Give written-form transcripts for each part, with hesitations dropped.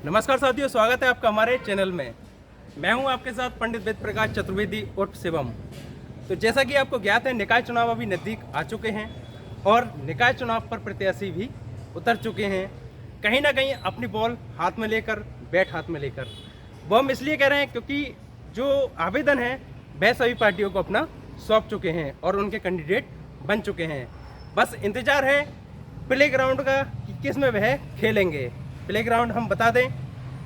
नमस्कार साथियों, स्वागत है आपका हमारे चैनल में। मैं हूं आपके साथ पंडित वेद प्रकाश चतुर्वेदी उर्फ शिवम। तो जैसा कि आपको ज्ञात है, निकाय चुनाव अभी नज़दीक आ चुके हैं और निकाय चुनाव पर प्रत्याशी भी उतर चुके हैं, कहीं ना कहीं अपनी बॉल हाथ में लेकर, बैट हाथ में लेकर। वो हम इसलिए कह रहे हैं क्योंकि जो आवेदन है वह सभी पार्टियों को अपना सौंप चुके हैं और उनके कैंडिडेट बन चुके हैं। बस इंतजार है प्ले ग्राउंड का कि किस में वह खेलेंगे। प्ले ग्राउंड हम बता दें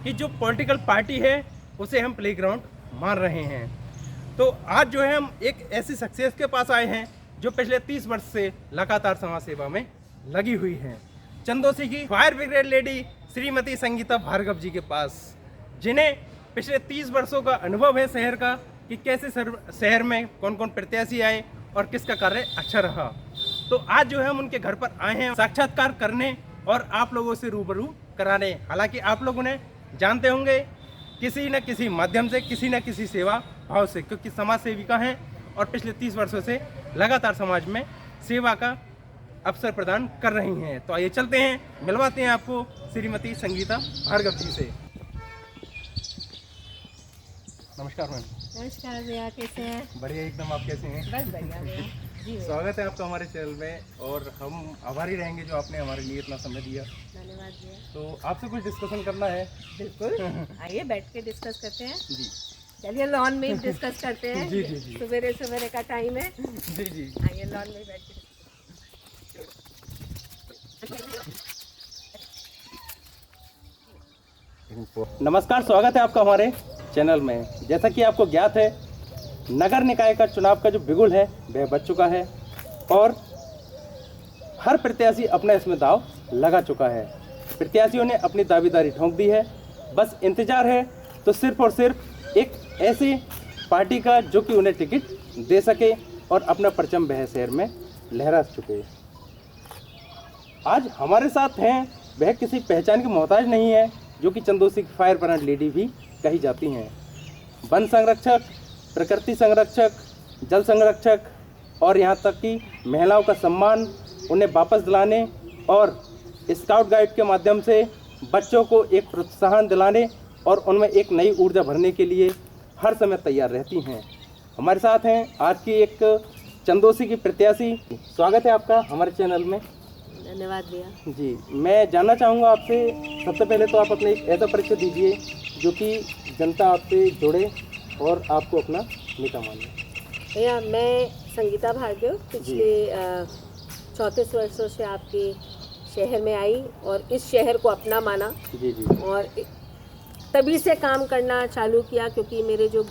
कि जो पॉलिटिकल पार्टी है उसे हम प्ले ग्राउंड मान रहे हैं। तो आज जो है हम एक ऐसी शख्सियत के पास आए हैं जो पिछले 30 वर्ष से लगातार समाज सेवा में लगी हुई हैं। चंदौसी की fire brigade lady Shrimati Sangeeta Bhargava ji के पास, जिन्हें पिछले 30 वर्षों का अनुभव है शहर का कि कैसे शहर में कौन कौन प्रत्याशी आए और किसका कार्य अच्छा रहा। तो आज जो है हम उनके घर पर आए हैं साक्षात्कार करने और आप लोगों से रूबरू कराने। हालांकि आप लोग उन्हें जानते होंगे किसी न किसी माध्यम से, किसी न किसी सेवा भाव से, क्योंकि समाज सेविका हैं और पिछले 30 वर्षों से लगातार समाज में सेवा का अवसर प्रदान कर रही हैं। तो आइए चलते हैं, मिलवाते हैं आपको श्रीमती संगीता भार्गव जी से। नमस्कार मैम। नमस्कार भैया, कैसे हैं? बढ़िया एकदम, आप कैसे हैं? बस बढ़िया भैया जी। स्वागत है आपका हमारे चैनल में और हम आभारी रहेंगे जो आपने हमारे लिए इतना समय दिया। धन्यवाद भैया। तो आपसे कुछ डिस्कशन करना है। बिल्कुल, आइए बैठ के डिस्कस करते हैं। जी चलिए लॉन में डिस्कस करते हैं। जी जी जी सवेरे सवेरे का टाइम है। जी जी। आइए लॉन में बैठ के। नमस्कार, स्वागत है आपका हमारे चैनल में। जैसा कि आपको ज्ञात है, नगर निकाय का चुनाव का जो बिगुल है वह बच चुका है और हर प्रत्याशी अपना इसमें दाव लगा चुका है। प्रत्याशियों ने अपनी दावेदारी ठोंक दी है। बस इंतजार है तो सिर्फ और सिर्फ एक ऐसी पार्टी का जो कि उन्हें टिकट दे सके और अपना परचम वह शहर में लहरा चुके। आज हमारे साथ हैं, वह किसी पहचान की मोहताज नहीं है, जो कि चंदौसी की फायर ब्रिगेड लेडी भी कही जाती हैं। वन संरक्षक, प्रकृति संरक्षक, जल संरक्षक और यहाँ तक कि महिलाओं का सम्मान उन्हें वापस दिलाने और स्काउट गाइड के माध्यम से बच्चों को एक प्रोत्साहन दिलाने और उनमें एक नई ऊर्जा भरने के लिए हर समय तैयार रहती हैं। हमारे साथ हैं आज की एक चंदौसी की प्रत्याशी। स्वागत है आपका हमारे चैनल में। धन्यवाद भैया जी। मैं जानना चाहूँगा आपसे, सबसे पहले तो आप अपने एक ऐसा परिचय दीजिए जो कि जनता आपसे जुड़े और आपको अपना नेता माने। भैया, मैं संगीता भार्गव पिछले 34 वर्षों से आपके शहर में आई और इस शहर को अपना माना। जी जी। और तभी से काम करना चालू किया क्योंकि मेरे जो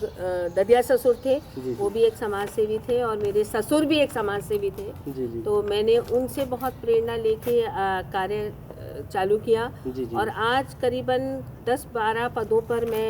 ददिया ससुर थे वो भी एक समाज सेवी थे और मेरे ससुर भी एक समाज सेवी थे। जी जी। तो मैंने उनसे बहुत प्रेरणा लेके कार्य चालू किया। जी जी। और आज करीबन 10-12 पदों पर मैं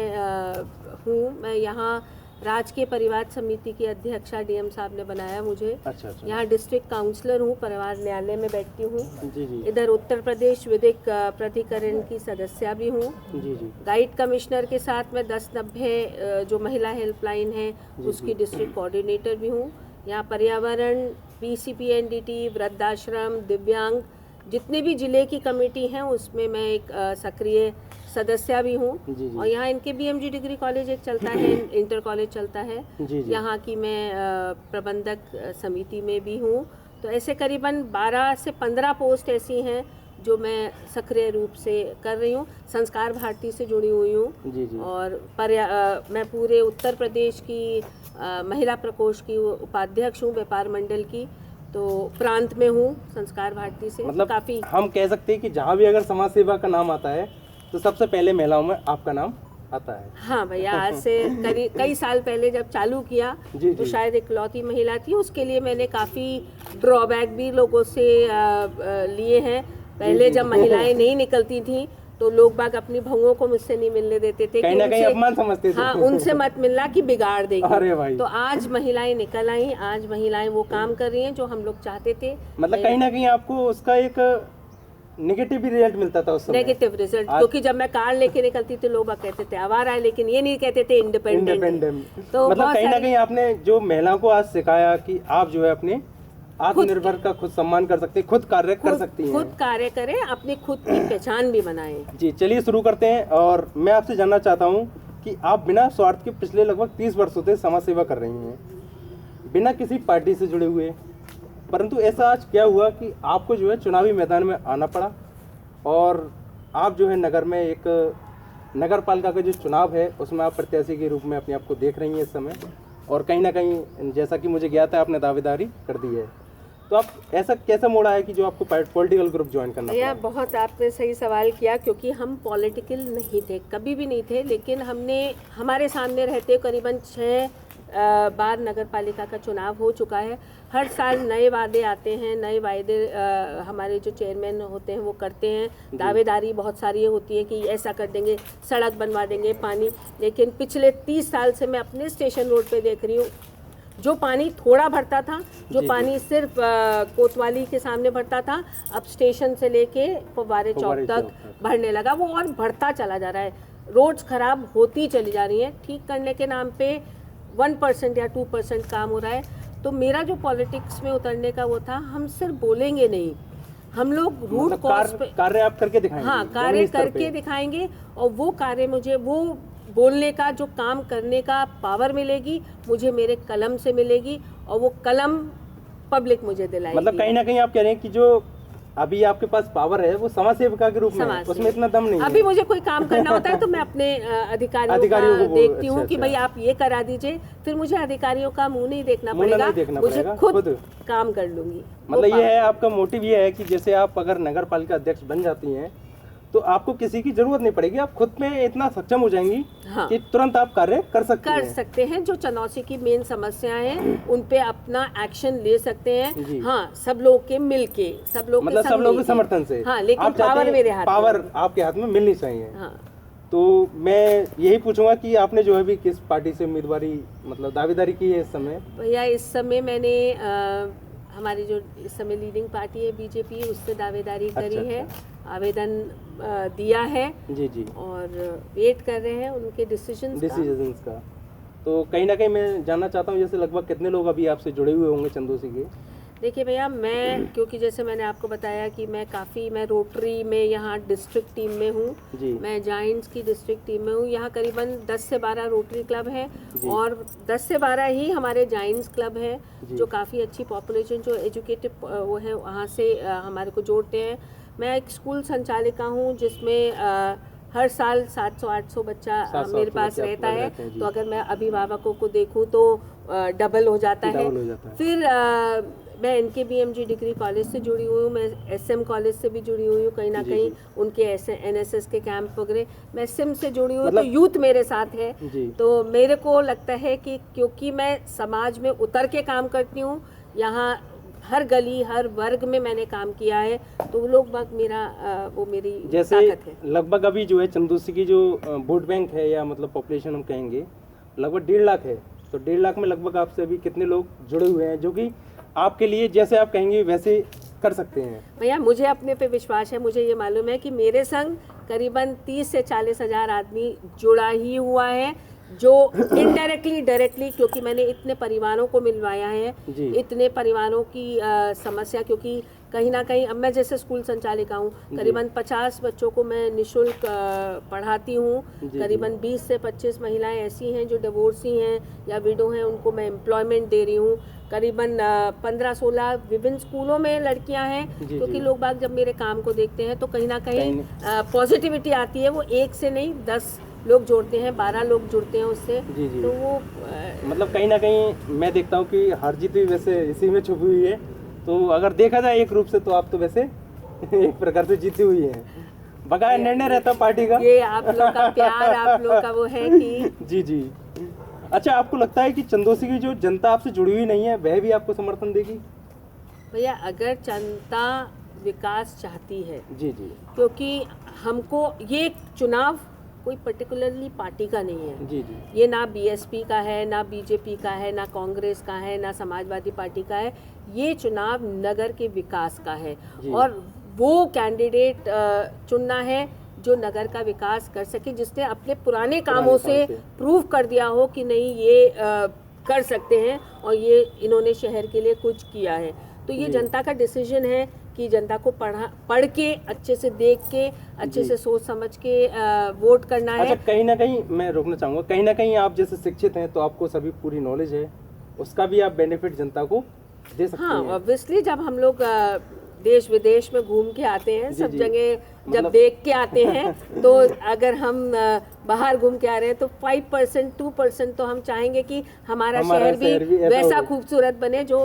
हूँ। मैं यहाँ राजकीय परिवार समिति की अध्यक्षा डीएम साहब ने बनाया मुझे। अच्छा अच्छा। यहाँ डिस्ट्रिक्ट काउंसलर हूँ, परिवार न्यायालय में बैठती हूँ। जी जी। इधर उत्तर प्रदेश विधिक प्राधिकरण की सदस्य भी हूँ। जी जी। गाइड कमिश्नर के साथ में 1090 जो महिला हेल्पलाइन है उसकी डिस्ट्रिक्ट कोऑर्डिनेटर भी हूँ। यहाँ पर्यावरण, पीसीपीएनडीटी, वृद्धाश्रम, दिव्यांग जितने भी जिले की कमेटी हैं उसमें मैं एक सक्रिय सदस्य भी हूँ। और यहाँ इनके बीएमजी डिग्री कॉलेज एक चलता है, इंटर कॉलेज चलता है। जी जी। यहाँ की मैं प्रबंधक समिति में भी हूँ। तो ऐसे करीबन 12 से 15 पोस्ट ऐसी हैं जो मैं सक्रिय रूप से कर रही हूँ। संस्कार भारती से जुड़ी हुई हूँ। जी जी। और मैं पूरे उत्तर प्रदेश की महिला प्रकोष्ठ की उपाध्यक्ष हूँ, व्यापार मंडल की। तो प्रांत में हूँ संस्कार भारती से। मतलब काफ़ी हम कह सकते हैं कि जहाँ भी अगर समाज सेवा का नाम आता है तो सबसे पहले महिलाओं में आपका नाम आता है। हाँ भैया, आज से कई साल पहले जब चालू किया जी तो जी। शायद इकलौती महिला थी। उसके लिए मैंने काफ़ी ड्रॉबैक भी लोगों से लिए हैं। पहले जब महिलाएं नहीं निकलती थी तो लोग बाग अपनी बहुओं को मुझसे नहीं मिलने देते थे, कहीं ना कहीं अपमान समझते थे। हाँ, उनसे मत मिलना कि बिगाड़ देगी। अरे भाई। तो आज महिलाएं निकल आई, आज महिलाएं वो काम कर रही हैं जो हम लोग चाहते थे। मतलब कहीं ना कहीं आपको उसका एक नेगेटिव भी रिजल्ट मिलता था उस समय। नेगेटिव रिजल्ट, क्योंकि जब मैं कार लेके निकलती थी लोग कहते थे आवारा है, लेकिन ये नहीं कहते थे इंडिपेंडेंट। तो मतलब कहीं ना कहीं आपने जो महिलाओं को आज सिखाया कि आप जो है अपने आत्मनिर्भर का खुद सम्मान कर सकती है, खुद कार्य कर सकती हैं। खुद कार्य करें, अपनी खुद की पहचान भी बनाएं। जी चलिए शुरू करते हैं। और मैं आपसे जानना चाहता हूँ कि आप बिना स्वार्थ के पिछले लगभग 30 वर्षों से समाज सेवा कर रही हैं, बिना किसी पार्टी से जुड़े हुए। परंतु ऐसा आज क्या हुआ कि आपको जो है चुनावी मैदान में आना पड़ा और आप जो है नगर में एक नगर पालिका का जो चुनाव है उसमें आप प्रत्याशी के रूप में अपने आप को देख रही हैं इस समय। और कहीं ना कहीं जैसा कि मुझे ज्ञात है आपने दावेदारी कर दी है। तो आप ऐसा कैसा मोड़ आया कि जो आपको पॉलिटिकल ग्रुप ज्वाइन करना पड़ा? भैया बहुत आपने सही सवाल किया, क्योंकि हम पॉलिटिकल नहीं थे, कभी भी नहीं थे। लेकिन हमारे सामने रहते करीबन 6 बार नगर पालिका का चुनाव हो चुका है। हर साल नए वादे आते हैं, नए वादे हमारे जो चेयरमैन होते हैं वो करते हैं। दावेदारी बहुत सारी होती है कि ऐसा कर देंगे, सड़क बनवा देंगे, पानी। लेकिन पिछले 30 साल से मैं अपने स्टेशन रोड पे देख रही हूँ, जो पानी थोड़ा भरता था, जो पानी सिर्फ कोतवाली के सामने भरता था, अब स्टेशन से लेके फव्वारे चौक तक भरने लगा। वो और बढ़ता चला जा रहा है। रोड्स खराब होती चली जा रही हैं। ठीक करने के नाम पे 1% या 2% काम हो रहा है। तो मेरा जो पॉलिटिक्स में उतरने का वो था, हम सिर्फ बोलेंगे नहीं, हम लोग रूट कॉज पे कार्य आप करके दिखाएंगे। हाँ, कार्य करके दिखाएंगे। और वो कार्य मुझे, वो बोलने का, जो काम करने का पावर मिलेगी मुझे मेरे कलम से मिलेगी, और वो कलम पब्लिक मुझे दिलाएगी। मतलब कहीं ना कहीं आप कह रहे हैं कि जो अभी आपके पास पावर है वो समाज सेविका के रूप में है, उसमें इतना दम नहीं है। अभी मुझे कोई काम करना होता है तो मैं अपने अधिकारियों को देखती हूँ कि भाई आप ये करा दीजिए, फिर मुझे अधिकारियों का मुंह नहीं देखना पड़ेगा, मुझे खुद काम कर लूंगी। मतलब ये है आपका मोटिव, ये है कि जैसे आप अगर नगर पालिका अध्यक्ष बन जाती हैं तो आपको किसी की जरूरत नहीं पड़ेगी, आप खुद में इतना सक्षम हो जाएंगी कि तुरंत आप कार्य कर सकते हैं। जो चनौसी की मेन समस्याएं हैं उन पे अपना एक्शन ले सकते हैं। हाँ, सब लोग के मिलके, सब लोग मतलब सब लोग के समर्थन से। हाँ, लेकिन पावर मेरे हाथ, पावर आपके हाथ में मिलनी चाहिए। हाँ। तो मैं यही पूछूंगा कि आपने जो है भी किस पार्टी से उम्मीदवारी मतलब दावेदारी की है इस समय? भैया इस समय मैंने हमारी जो इस समय लीडिंग पार्टी है बीजेपी, उससे दावेदारी करी है, आवेदन दिया है। जी जी। और वेट कर रहे हैं उनके डिसीजंस का। तो कहीं ना कहीं मैं जानना चाहता हूँ, जैसे लगभग कितने लोग अभी आपसे जुड़े हुए होंगे चंदौसी के? देखिए भैया, मैं क्योंकि जैसे मैंने आपको बताया कि मैं रोटरी में यहाँ डिस्ट्रिक्ट टीम में हूँ, मैं जाइंट्स की डिस्ट्रिक्ट टीम में हूँ। यहाँ करीबन 10 से 12 रोटरी क्लब है और 10 से 12 ही हमारे जाइंट्स क्लब है, जो काफ़ी अच्छी पॉपुलेशन, जो एजुकेटेड वो है, वहाँ से हमारे को जोड़ते हैं। मैं एक स्कूल संचालिका हूँ जिसमें हर साल 700-800 बच्चा मेरे पास रहता है। तो अगर मैं अभिभावकों को देखूँ तो डबल हो जाता है। फिर मैं NKBMG डिग्री कॉलेज से जुड़ी हुई हूँ, मैं SM कॉलेज से भी जुड़ी हुई हूँ, कहीं ना कहीं उनके NSS के कैंप वगैरह। मैं SIM से जुड़ी हुई हूँ, तो यूथ मेरे साथ है। तो मेरे को लगता है कि क्योंकि मैं समाज में उतर के काम करती हूँ, यहाँ हर गली हर वर्ग में मैंने काम किया है, तो वो लोग वो मेरी जैसे ताकत है। लगभग अभी जो है चंदौसी की जो वोट बैंक है या मतलब पॉपुलेशन हम कहेंगे लगभग 1.5 लाख है। तो 1.5 लाख में लगभग आपसे अभी कितने लोग जुड़े हुए हैं जो कि आपके लिए जैसे आप कहेंगे वैसे कर सकते हैं? भैया मुझे अपने पे विश्वास है, मुझे ये मालूम है कि मेरे संग करीबन 30 से 40 हज़ार आदमी जुड़ा ही हुआ है, जो इनडायरेक्टली डायरेक्टली, क्योंकि मैंने इतने परिवारों को मिलवाया है, इतने परिवारों की समस्या, क्योंकि कहीं ना कहीं अब मैं जैसे स्कूल संचालिका हूँ, करीबन 50 बच्चों को मैं निःशुल्क पढ़ाती हूँ। करीबन 20 से 25 महिलाएं ऐसी हैं जो डिवोर्सी हैं या विडो हैं, उनको मैं एम्प्लॉयमेंट दे रही हूँ। करीबन 15-16 विभिन्न स्कूलों में लड़कियां हैं, क्योंकि लोग बाग जब मेरे काम को देखते हैं तो कहीं ना कहीं पॉजिटिविटी आती है। वो एक से नहीं 10 लोग जोड़ते हैं, 12 लोग जुड़ते हैं उससे। तो वो मतलब कहीं ना कहीं मैं देखता हूँ कि हार जीत भी वैसे इसी में छुपी हुई है। तो अगर देखा जाए एक रूप से तो आप तो वैसे एक प्रकार से जीती हुई है, बकाया निर्णय रहता पार्टी का। ये आप लोग का प्यार, आप लोग का वो है कि जी जी। अच्छा, आपको लगता है कि चंदौसी की जो जनता आपसे जुड़ी हुई नहीं है वह भी आपको समर्थन देगी? भैया अगर जनता विकास चाहती है, जी जी, क्योंकि हमको ये चुनाव कोई पर्टिकुलरली पार्टी का नहीं है। जी जी। ये ना BSP का है, ना BJP का है, ना कांग्रेस का है, ना समाजवादी पार्टी का है। ये चुनाव नगर के विकास का है और वो कैंडिडेट चुनना है जो नगर का विकास कर सके, जिसने अपने पुराने कामों से प्रूव कर दिया हो कि नहीं ये कर सकते हैं और ये इन्होंने शहर के लिए कुछ किया है। तो ये जनता का डिसीजन है कि जनता को पढ़ के अच्छे से देख के अच्छे से सोच समझ के वोट करना है। अच्छा, कहीं ना कहीं मैं रोकना चाहूँगा, कहीं ना कहीं आप जैसे शिक्षित हैं तो आपको सभी पूरी नॉलेज है, उसका भी आप बेनिफिट जनता को दे सकते हाँ, हैं। ऑब्वियसली जब हम लोग देश विदेश में घूम के आते हैं, सब जी। जगह जब मतलब देख के आते हैं तो अगर हम बाहर घूम के आ रहे हैं तो 5% 2% तो हम चाहेंगे कि हमारा शहर भी ऐसा वैसा हो। खूबसूरत बने जो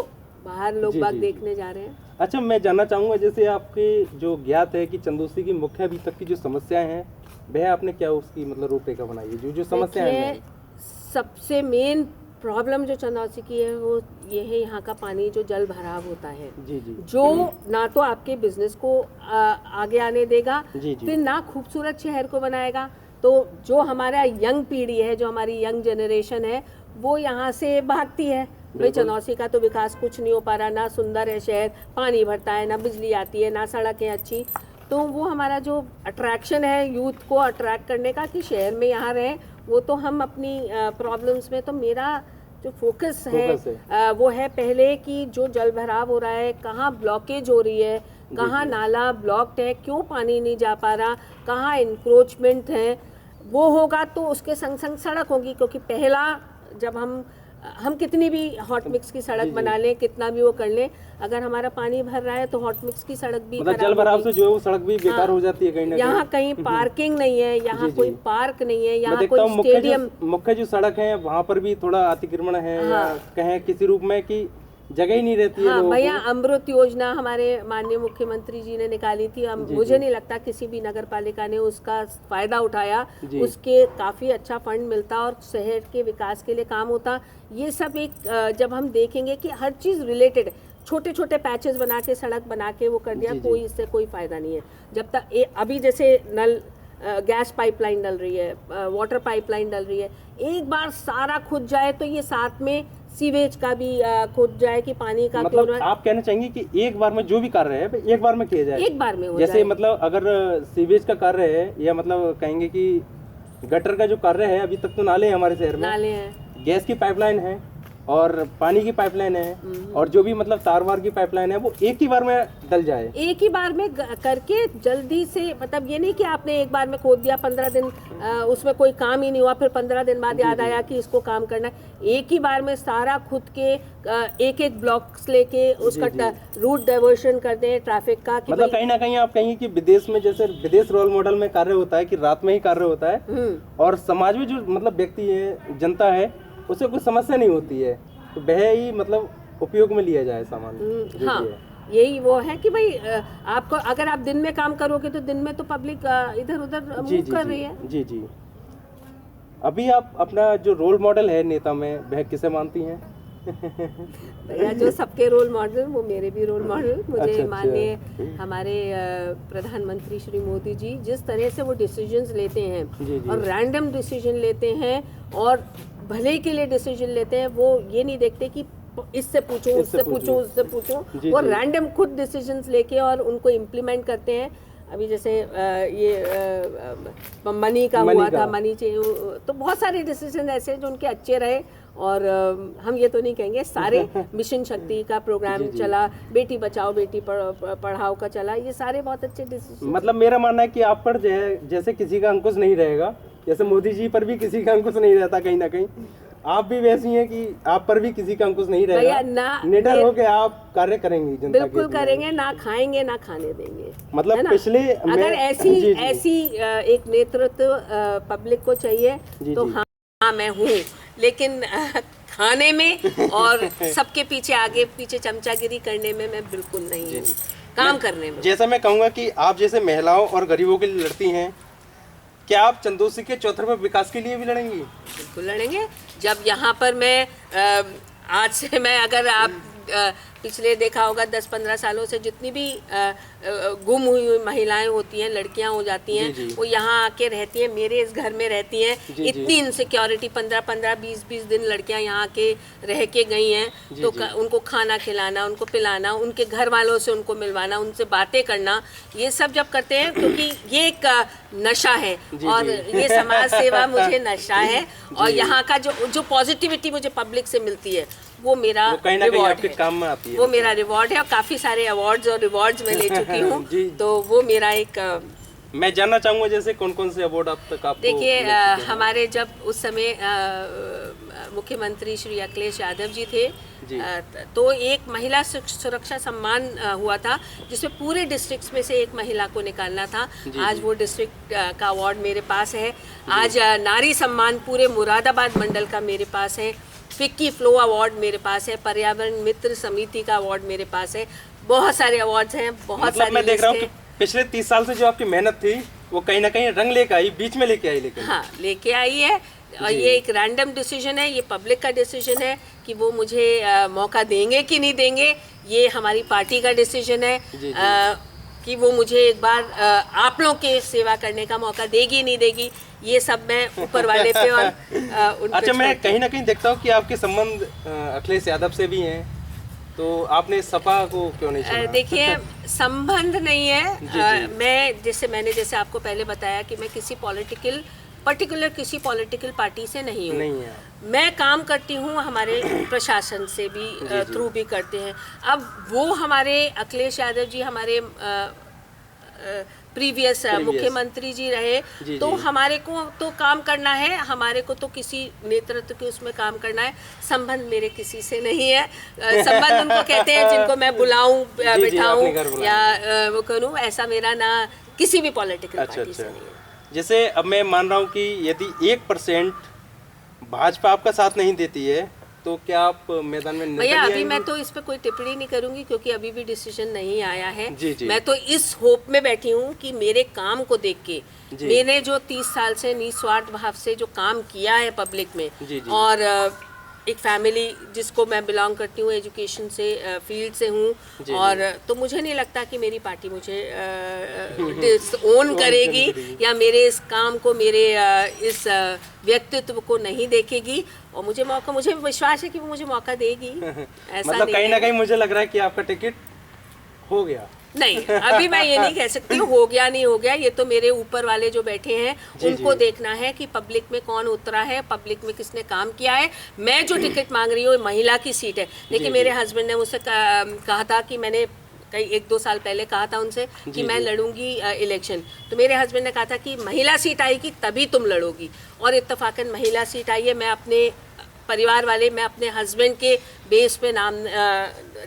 बाहर लोग जी, बाग जी, देखने जा रहे हैं। अच्छा, मैं जानना चाहूँगा, जैसे आपके जो ज्ञात है कि चंदौसी की मुख्य अभी तक की जो समस्याएं हैं, वह आपने क्या उसकी मतलब रूपरेखा बनाई है, जो समस्याएं हैं? देखिए, सबसे मेन प्रॉब्लम जो चंदौसी की है वो ये है, यहाँ का पानी जो जल भराव होता है, जी जी, जो ना तो आपके बिजनेस को आगे आने देगा, जी जी, फिर ना खूबसूरत शहर को बनाएगा। तो जो हमारा यंग पीढ़ी है, जो हमारी यंग जनरेशन है, वो यहाँ से भागती है। भाई चंदौसी का तो विकास कुछ नहीं हो पा रहा, ना सुंदर है शहर, पानी भरता है, ना बिजली आती है, ना सड़कें अच्छी। तो वो हमारा जो अट्रैक्शन है यूथ को अट्रैक्ट करने का कि शहर में यहाँ रहें, वो तो हम अपनी प्रॉब्लम्स में, तो मेरा जो फोकस है वो है पहले कि जो जल भराव हो रहा है, कहाँ ब्लॉकेज हो रही है, कहाँ नाला ब्लॉक्ड है, क्यों पानी नहीं जा पा रहा, कहाँ इंक्रोचमेंट है, वो होगा तो उसके संग संग सड़क होगी। क्योंकि पहला जब हम कितनी भी हॉट मिक्स की सड़क बना लें, कितना भी वो कर लें, अगर हमारा पानी भर रहा है तो हॉट मिक्स की सड़क भी मतलब जल भराव से जो है वो सड़क भी बेकार हो जाती है कहीं ना कहीं। यहाँ कहीं पार्किंग नहीं है, यहाँ कोई पार्क नहीं है, यहाँ कोई मुख्य स्टेडियम, मुख्य जो सड़क है वहाँ पर भी थोड़ा अतिक्रमण है, या कहें किसी रूप में कि जगह ही नहीं रहती है। हाँ भैया, अमृत योजना हमारे माननीय मुख्यमंत्री जी ने निकाली थी, मुझे नहीं लगता किसी भी नगर पालिका ने उसका फायदा उठाया, उसके काफ़ी अच्छा फंड मिलता और शहर के विकास के लिए काम होता। ये सब एक जब हम देखेंगे कि हर चीज़ रिलेटेड, छोटे छोटे पैचेस बना के सड़क बना के वो कर दिया, कोई इससे कोई फ़ायदा नहीं है। जब तक अभी जैसे नल गैस पाइपलाइन डल रही है, वाटर पाइपलाइन डल रही है, एक बार सारा खुद जाए तो ये साथ में सीवेज का भी खुद जाए कि पानी का मतलब आप कहना चाहेंगे कि एक बार में जो भी कार्य है एक बार में किया जाए, एक बार में हो जैसे जाए। मतलब अगर सीवेज का कार्य है, या मतलब कहेंगे कि गटर का जो कार्य है, अभी तक तो नाले हैं हमारे शहर में, नाले हैं, गैस की पाइपलाइन है और पानी की पाइपलाइन है, और जो भी मतलब तारवार की पाइपलाइन है, वो एक ही बार में डल जाए, एक ही बार में करके जल्दी से। मतलब ये नहीं कि आपने एक बार में खोद दिया, 15 दिन उसमें कोई काम ही नहीं हुआ, फिर 15 दिन बाद याद आया कि इसको काम करना है। एक ही बार में सारा खुद के एक एक ब्लॉक्स लेके उसका रूट डाइवर्शन कर दें ट्रैफिक का। कि मतलब कहीं ना कहीं आप कहेंगे कि विदेश में, जैसे विदेश रोल मॉडल में कार्य होता है कि रात में ही कार्य होता है, और समाज में जो मतलब व्यक्ति है, जनता है, उसे कोई समस्या नहीं होती है, तो वह ही मतलब उपयोग में लिया जाए सामान। हाँ, यही वो है कि भाई आपको अगर आप दिन में काम करोगे तो दिन में तो पब्लिक इधर उधर मूव कर रही है। जी जी। अभी आप अपना जो रोल मॉडल है नेता में, वह किसे मानती हैं? भैया, जो सबके रोल मॉडल वो मेरे भी रोल मॉडल। मुझे माननीय हमारे प्रधानमंत्री श्री मोदी जी जिस तरह से वो डिसीजंस लेते हैं, और रैंडम डिसीजन लेते हैं और भले के लिए डिसीजन लेते हैं, वो ये नहीं देखते कि इससे पूछो, उससे पूछो, उससे पूछो, वो रैंडम खुद डिसीजंस लेके और उनको इम्प्लीमेंट करते हैं। अभी जैसे ये मनी का हुआ था, मनी चाहिए, तो बहुत सारे डिसीजन ऐसे जो उनके अच्छे रहे। और हम ये तो नहीं कहेंगे, सारे मिशन शक्ति का प्रोग्राम चला, बेटी बचाओ बेटी पढ़ाओ का चला, ये सारे बहुत अच्छे डिसीजन। मतलब मेरा मानना है कि आप पर जैसे किसी का अंकुश नहीं रहेगा, जैसे मोदी जी पर भी किसी का अंकुश नहीं रहता, कहीं ना कहीं आप भी वैसी हैं कि आप पर भी किसी का अंकुश नहीं रहेगा, निडर होके आप कार्य करेंगी जनता के। बिल्कुल करेंगे, ना खाएंगे ना खाने देंगे। मतलब पिछले अगर ऐसी एक नेतृत्व पब्लिक को चाहिए तो हाँ मैं हूँ, लेकिन खाने में और सबके पीछे आगे पीछे चमचागिरी करने में मैं बिल्कुल नहीं हूँ, काम करने में। जैसा मैं कहूँगा कि आप जैसे महिलाओं और गरीबों के लिए लड़ती हैं, क्या आप चंदौसी के चौतरफा विकास के लिए भी लड़ेंगी? बिल्कुल लड़ेंगे। जब यहाँ पर मैं आज से मैं अगर आप पिछले देखा होगा 10-15 सालों से जितनी भी गुम हुई महिलाएं होती हैं, लड़कियां हो जाती हैं, वो यहाँ आके रहती हैं, मेरे इस घर में रहती हैं। इतनी इनसिक्योरिटी, 15-15, 20-20 दिन लड़कियां यहाँ आके रह के गई हैं, तो उनको खाना खिलाना, उनको पिलाना, उनके घर वालों से उनको मिलवाना, उनसे बातें करना, ये सब जब करते हैं, क्योंकि ये एक नशा है और ये समाज सेवा मुझे नशा है। और यहाँ का जो पॉजिटिविटी मुझे पब्लिक से मिलती है वो मेरा वो कहीं ना कहीं रिवॉर्ड आपके है। काम में आती है। वो मेरा रिवॉर्ड है और काफ़ी सारे अवार्ड्स और रिवॉर्ड्स मैं ले चुकी हूँ जी। तो वो मेरा एक मैं जानना चाहूंगा जैसे कौन कौन से अवार्ड अब तक आपको देखिए मिल चुके हैं? हमारे जब उस समय मुख्यमंत्री श्री अखिलेश यादव जी थे जी। तो एक महिला सुरक्षा सम्मान हुआ था जिसमें पूरे डिस्ट्रिक्ट्स में से एक महिला को निकालना था। आज वो डिस्ट्रिक्ट का अवार्ड मेरे पास है। आज नारी सम्मान पूरे मुरादाबाद मंडल का मेरे पास है। फिक्की फ्लो अवार्ड मेरे पास है। पर्यावरण मित्र समिति का अवार्ड मेरे पास है। बहुत सारे अवार्ड्स हैं, बहुत मतलब सारी मैं देख रहा हूँ लिस्ट कि है। पिछले 30 साल से जो आपकी मेहनत थी वो कहीं ना कहीं रंग लेके आई, बीच में लेके आई। लेकिन हाँ, लेके आई है और ये एक रैंडम डिसीजन है, ये पब्लिक का डिसीजन है कि वो मुझे मौका देंगे कि नहीं देंगे। ये हमारी पार्टी का डिसीजन है जी। कि वो मुझे एक बार आप लोगों के सेवा करने का मौका देगी नहीं देगी। ये सब मैं ऊपर वाले पे और उन पे अच्छा, मैं छोड़ती कहीं ना कहीं देखता हूँ कि आपके संबंध अखिलेश यादव से भी हैं, तो आपने सपा को क्यों नहीं चुना? देखिए संबंध नहीं है। जी। मैं जैसे आपको पहले बताया कि मैं किसी पर्टिकुलर किसी पॉलिटिकल पार्टी से नहीं हूँ। नहीं है। मैं काम करती हूँ हमारे प्रशासन से भी थ्रू भी करते हैं। अब वो हमारे अखिलेश यादव जी हमारे प्रीवियस मुख्यमंत्री जी रहे जी, तो जी। हमारे को तो काम करना है, हमारे को तो किसी नेतृत्व के उसमें काम करना है। संबंध मेरे किसी से नहीं है। संबंध उनको कहते हैं जिनको मैं बुलाऊं बिठाऊं अपने घर या वो करूं। ऐसा मेरा ना किसी भी पॉलिटिकल अच्छा पार्टी अच्छा। से नहीं है। जैसे अब मैं मान रहा हूँ कि यदि 1% भाजपा आपका साथ नहीं देती है तो क्या आप मैदान में भैया निर्दलीय अभी आएंगी? मैं तो इस पे कोई टिप्पणी नहीं करूंगी क्योंकि अभी भी डिसीजन नहीं आया है। जी, जी। मैं तो इस होप में बैठी हूँ कि मेरे काम को देख के जी। मैंने जो 30 साल से निस्वार्थ भाव से जो काम किया है पब्लिक में जी, जी। और एक फैमिली जिसको मैं बिलोंग करती हूँ, एजुकेशन से फील्ड से हूँ जी, और तो मुझे नहीं लगता कि मेरी पार्टी मुझे डिसओन करेगी या मेरे इस काम को, मेरे इस व्यक्तित्व को नहीं देखेगी और मुझे विश्वास है कि वो मुझे मौका देगी। ऐसा मतलब नहीं कहीं है। ना कहीं मुझे लग रहा है कि आपका टिकट हो गया। नहीं, अभी मैं ये नहीं कह सकती हूँ हो गया नहीं हो गया। ये तो मेरे ऊपर वाले जो बैठे हैं जी, उनको जी। देखना है कि पब्लिक में कौन उतरा है, पब्लिक में किसने काम किया है। मैं जो टिकट मांग रही हूँ महिला की सीट है। देखिए जी, मेरे जी। हस्बैंड ने मुझसे कहा था कि मैंने कई 1-2 साल पहले कहा था उनसे कि जी, मैं जी। लड़ूंगी इलेक्शन। तो मेरे हस्बैंड ने कहा था कि महिला सीट आएगी तभी तुम लड़ोगी और इत्तेफाकन महिला सीट आई है। मैं अपने परिवार वाले, मैं अपने हस्बैंड के बेस पे नाम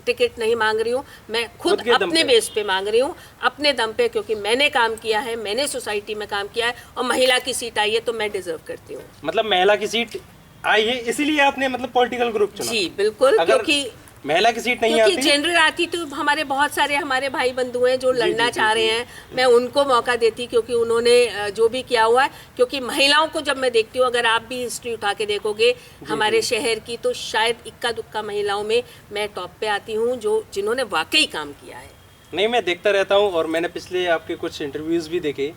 टिकट नहीं मांग रही हूँ। मैं खुद खुद के दम अपने पे। बेस पे मांग रही हूँ, अपने दम पे, क्योंकि मैंने काम किया है, मैंने सोसाइटी में काम किया है और महिला की सीट आई है तो मैं डिजर्व करती हूँ। मतलब महिला की सीट आई है इसीलिए आपने मतलब पॉलिटिकल ग्रुप चुना? जी बिल्कुल, अगर क्योंकि महिला की सीट नहीं क्योंकि आती जनरल आती तो हमारे बहुत सारे हमारे भाई बंधु हैं जो लड़ना जी, चाह रहे हैं, मैं उनको मौका देती क्योंकि उन्होंने जो भी किया हुआ है। क्योंकि महिलाओं को जब मैं देखती हूँ, अगर आप भी हिस्ट्री उठा के देखोगे हमारे शहर की, तो शायद इक्का दुक्का महिलाओं में मैं टॉप पे आती हूँ जिन्होंने वाकई काम किया है। नहीं, मैं देखता रहता हूँ और मैंने पिछले आपके कुछ इंटरव्यूज भी देखे,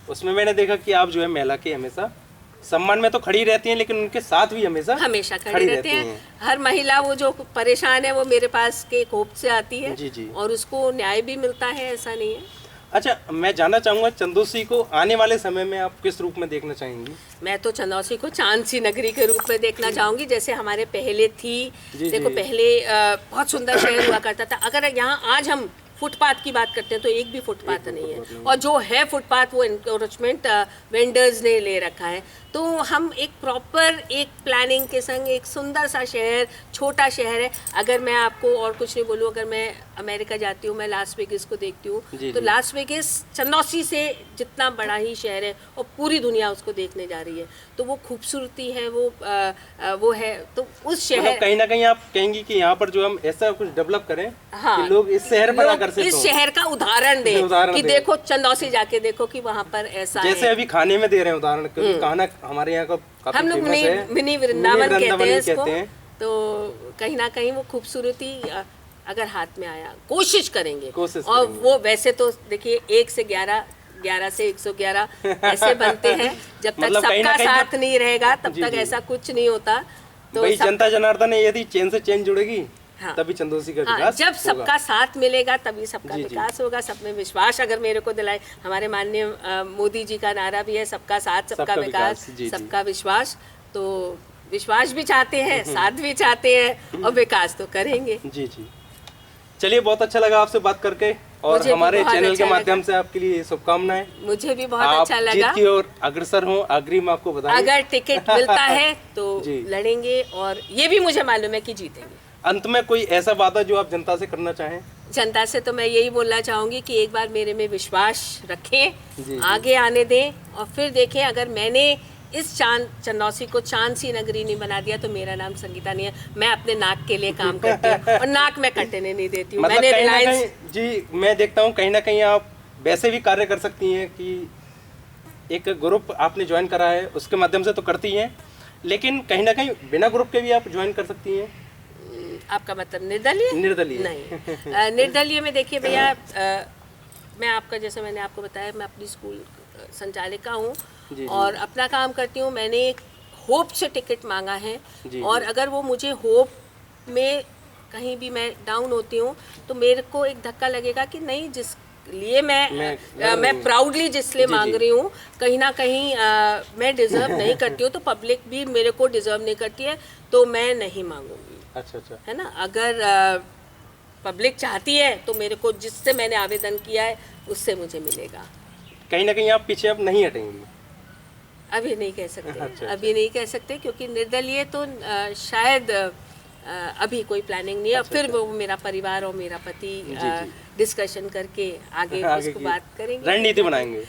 उसमें मैंने देखा कि आप जो है महिला के हमेशा सम्मान में तो खड़ी रहती हैं लेकिन उनके साथ भी हमेशा खड़े रहते हैं। हर महिला वो जो परेशान है वो मेरे पास के कोप से आती है जी, जी। और उसको न्याय भी मिलता है, ऐसा नहीं है। अच्छा, मैं जानना चाहूंगा चंदौसी को आने वाले समय में आप किस रूप में देखना चाहेंगी? मैं तो चंदौसी को चांद सी नगरी के रूप में देखना चाहूंगी, जैसे हमारे पहले थी। जी, देखो जी। पहले बहुत सुंदर शहर हुआ करता था। अगर यहाँ आज हम फुटपाथ की बात करते हैं तो एक भी फुटपाथ नहीं है और जो है फुटपाथ वो इंक्रोचमेंट वेंडर्स ने ले रखा है। तो हम एक प्रॉपर एक प्लानिंग के संग एक सुंदर सा शहर, छोटा शहर है। अगर मैं आपको और कुछ नहीं बोलूँ, अगर मैं अमेरिका जाती हूँ, मैं लास वेगास को देखती हूँ, जी, तो जी। लास वेगास चंदौसी से जितना बड़ा ही शहर है और पूरी दुनिया उसको देखने जा रही है। तो वो खूबसूरती है, वो है। तो उस शहर मतलब कहीं ना कहीं आप कहेंगी कि यहाँ पर जो हम ऐसा कुछ डेवलप करें हाँ, कि लोग इस शहर पर लोग आकर्षित इस हों। शहर का उदाहरण दें उदाहरण कि दें। देखो चंदौसी जाके देखो कि वहाँ पर ऐसा जैसे है। अभी खाने में दे रहे हैं उदाहरण, क्योंकि खाना हमारे यहाँ का काफी हम लोग फेमस है, मिनी वृंदावन कहते हैं इसको। कहते हैं। तो कहीं ना कहीं वो खूबसूरती अगर हाथ में आया, कोशिश करेंगे। कोशिश और करेंगे। वो वैसे तो देखिए 1 से 11, 11 से 111 ऐसे बनते हैं। जब तक मतलब कहीं ना सबका कहीं साथ नहीं रहेगा तब जी, तक जी। ऐसा कुछ नहीं होता। तो भाई सब- जनता जनार्दन है, यदि चैन से चैन जुड़ेगी हाँ। तभी चंदौसी का हाँ, विकास जब होगा। सबका साथ मिलेगा तभी सबका जी, जी। विकास होगा। सब में विश्वास अगर मेरे को दिलाए, हमारे माननीय मोदी जी का नारा भी है, सबका साथ सबका सबका विकास, विकास, जी, जी। सबका विश्वास। तो विश्वास भी चाहते हैं, साथ भी चाहते हैं और विकास तो करेंगे। जी जी, चलिए बहुत अच्छा लगा आपसे बात करके, और मुझे भी हमारे बहुत चैनल अच्छा के माध्यम से आपके लिए शुभकामनाएं। मुझे भी बहुत आप अच्छा जीत लगा। की ओर अग्रसर हों, अग्रिम आपको बताएं। अगर टिकट मिलता है तो जी। लड़ेंगे, और ये भी मुझे मालूम है कि जीतेंगे। अंत में कोई ऐसा वादा जो आप जनता से करना चाहें? जनता से तो मैं यही बोलना चाहूँगी कि एक बार मेरे में विश्वास रखें, जी। आगे आने दें, और फिर देखें अगर मैंने इस चंदौसी को चांद सी नगरी नहीं बना दिया तो मेरा नाम संगीता नहीं है। मैं अपने नाक के लिए काम करती हूँ और नाक में कटने नहीं देती हूँ। मतलब मैंने कहीं ना रिलायंस कहीं, जी मैं देखता हूँ कहीं ना कहीं आप वैसे भी कार्य कर सकती हैं कि एक ग्रुप आपने ज्वाइन करा है उसके माध्यम से तो करती हैं, लेकिन कहीं ना कहीं बिना ग्रुप के भी आप ज्वाइन कर सकती हैं। आपका मतलब निर्दलीय? निर्दलीय नहीं। निर्दलीय में देखिए भैया, मैं आपका, जैसे मैंने आपको बताया, मैं अपनी स्कूल संचालिका हूँ और अपना काम करती हूँ। मैंने होप से टिकट मांगा है, और अगर वो मुझे होप में कहीं भी मैं डाउन होती हूँ तो मेरे को एक धक्का लगेगा कि नहीं, जिस लिए मैं प्राउडली जिसलिए मांग रही हूँ, कहीं ना कहीं मैं डिजर्व नहीं करती हूँ, तो पब्लिक भी मेरे को डिजर्व नहीं करती है, तो मैं नहीं मांगूंगी। अच्छा, है ना। अगर पब्लिक चाहती है तो मेरे को, जिससे मैंने आवेदन किया है उससे मुझे मिलेगा। कहीं ना कहीं आप पीछे अब नहीं हटेंगी? अभी नहीं कह सकते। अच्छा। अभी नहीं कह सकते, क्योंकि निर्दलीय तो शायद अभी कोई प्लानिंग नहीं है। फिर वो मेरा परिवार और मेरा पति डिस्कशन करके आगे इसको बात करेंगे, रणनीति बनाएंगे।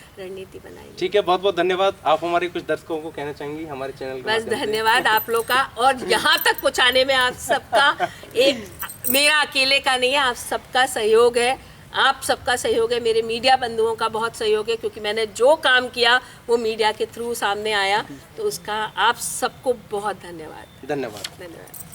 ठीक है, बहुत बहुत धन्यवाद। आप हमारे कुछ दर्शकों को कहना चाहेंगी हमारे चैनल के बस धन्यवाद आप लोग का, और यहाँ तक पहुँचाने में आप सबका, एक मेरा अकेले का नहीं है, आप सबका सहयोग है। आप सबका सहयोग है, मेरे मीडिया बंधुओं का बहुत सहयोग है, क्योंकि मैंने जो काम किया वो मीडिया के थ्रू सामने आया, तो उसका आप सबको बहुत धन्यवाद। धन्यवाद।